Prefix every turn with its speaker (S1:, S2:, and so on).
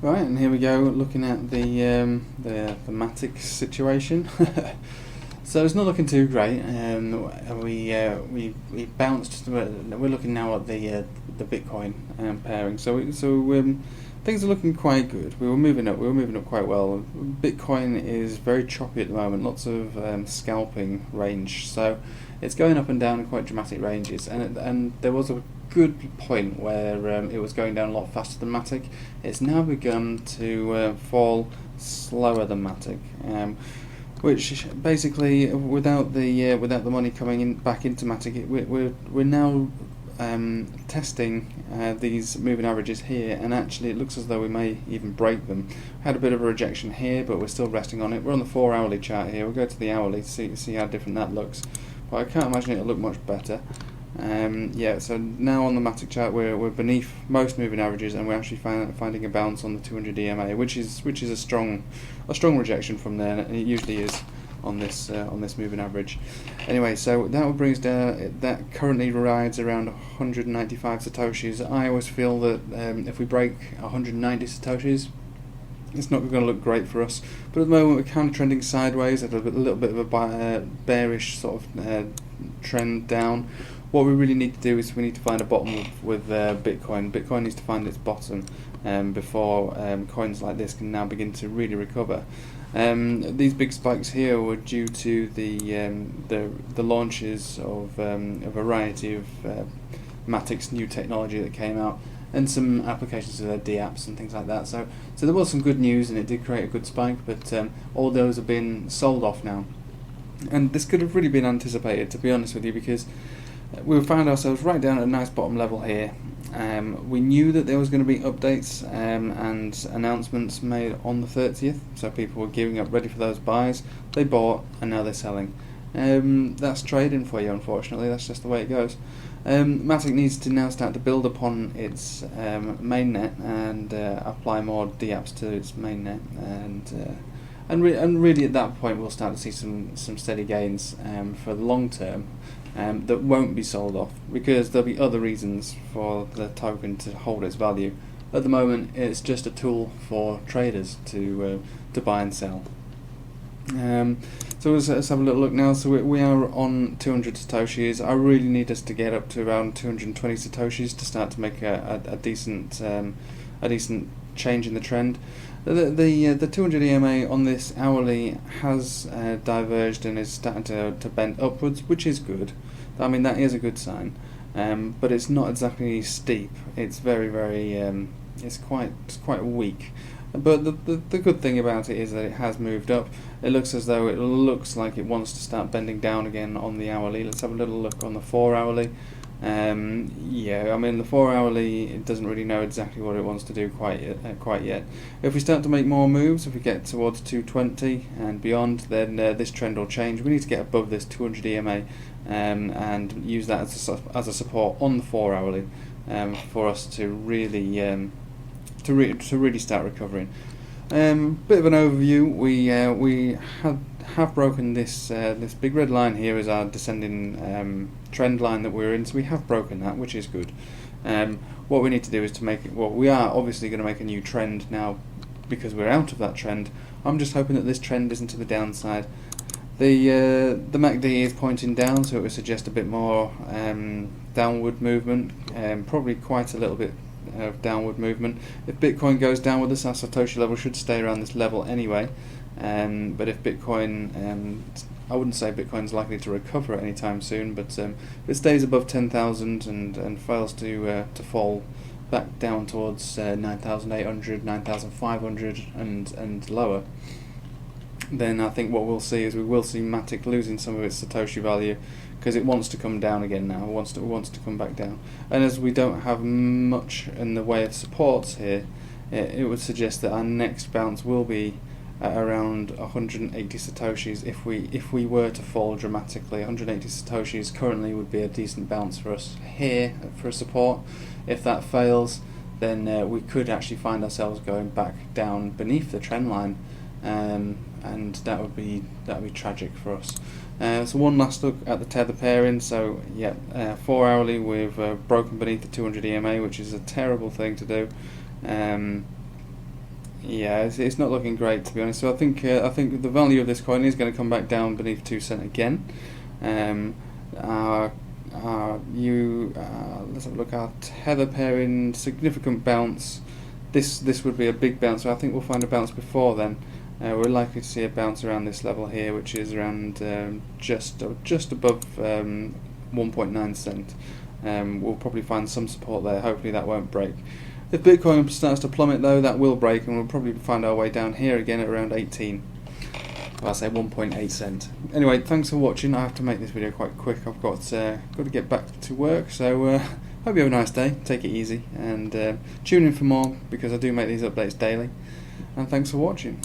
S1: Right, and here we go, looking at the Matic situation. So it's not looking too great. We bounced. We're looking now at the Bitcoin pairing. So things are looking quite good. We were moving up. Quite well. Bitcoin is very choppy at the moment. Lots of scalping range. So it's going up and down in quite dramatic ranges. And there was a good point where it was going down a lot faster than Matic. It's now begun to fall slower than Matic, which basically, without the money coming in back into Matic, we're now testing these moving averages here, and actually it looks as though we may even break them. Had a bit of a rejection here, but we're still resting on it. We're on the 4-hourly chart here. We'll go to the hourly to see how different that looks, but I can't imagine it'll look much better. Yeah, so now on the Matic chart we're beneath most moving averages, and we're actually finding a bounce on the 200 EMA, which is a strong rejection from there, and it usually is on this moving average. Anyway, so that will bring us down. That currently rides around 195 satoshis. I always feel that if we break 190 satoshis, it's not going to look great for us. But at the moment we're kind of trending sideways, at a little bit of a bearish sort of trend down. What we really need to do is we need to find a bottom with Bitcoin. Bitcoin needs to find its bottom before coins like this can now begin to really recover. These big spikes here were due to the launches of a variety of Matic's new technology that came out, and some applications of their D-apps and things like that. So there was some good news, and it did create a good spike, but all those have been sold off now. And this could have really been anticipated, to be honest with you, because we found ourselves right down at a nice bottom level here. We knew that there was going to be updates and announcements made on the 30th, so people were gearing up ready for those buys. They bought, and now they're selling. That's trading for you, unfortunately. That's just the way it goes. Matic needs to now start to build upon its mainnet and apply more D-apps to its mainnet, and really at that point we'll start to see some steady gains for the long term. That won't be sold off, because there'll be other reasons for the token to hold its value. At the moment, it's just a tool for traders to buy and sell. So let's have a little look now. So we are on 200 satoshis. I really need us to get up to around 220 satoshis to start to make a decent change in the trend. The 200 EMA on this hourly has diverged and is starting to bend upwards, which is good. I mean, that is a good sign, but it's not exactly steep. It's very it's quite weak. But the good thing about it is that it has moved up. It looks as though it looks like it wants to start bending down again on the hourly. Let's have a little look on the 4-hourly. Yeah, I mean the 4-hourly, it doesn't really know exactly what it wants to do quite yet. If we start to make more moves, if we get towards 220 and beyond, then this trend will change. We need to get above this 200 EMA and use that as a support on the 4-hourly for us to really really start recovering. Bit of an overview. We have broken this big red line here as our descending trend line that we're in, so we have broken that, which is good. What we need to do is to make it, well, we are obviously going to make a new trend now because we're out of that trend. I'm just hoping that this trend isn't to the downside. The MACD is pointing down, so it would suggest a bit more downward movement, probably quite a little bit of downward movement. If Bitcoin goes down with us, our Satoshi level should stay around this level anyway. But if Bitcoin, I wouldn't say Bitcoin's likely to recover anytime soon, but if it stays above 10,000 and fails to fall back down towards 9,800, 9,500 and lower, then I think what we'll see is we will see Matic losing some of its Satoshi value, because it wants to come down again now. It wants to come back down. And as we don't have much in the way of supports here, it would suggest that our next bounce will be at around 180 satoshis if we were to fall dramatically. 180 satoshis currently would be a decent bounce for us here for support. If that fails, then we could actually find ourselves going back down beneath the trend line, and that would be tragic for us. So one last look at the tether pairing. So yeah, 4-hourly we've broken beneath the 200 EMA, which is a terrible thing to do. Yeah, it's not looking great, to be honest. So I think the value of this coin is going to come back down beneath 2 cent again. Let's have a look. Our tether pairing, significant bounce. This would be a big bounce. So I think we'll find a bounce before then. We're likely to see a bounce around this level here, which is around just above 1.9 cent. We'll probably find some support there. Hopefully that won't break. If Bitcoin starts to plummet though, that will break, and we'll probably find our way down here again at around 18. Well, I'll say 1.8 cent. Anyway, thanks for watching. I have to make this video quite quick. I've got to get back to work, so hope you have a nice day. Take it easy, and tune in for more, because I do make these updates daily. And thanks for watching.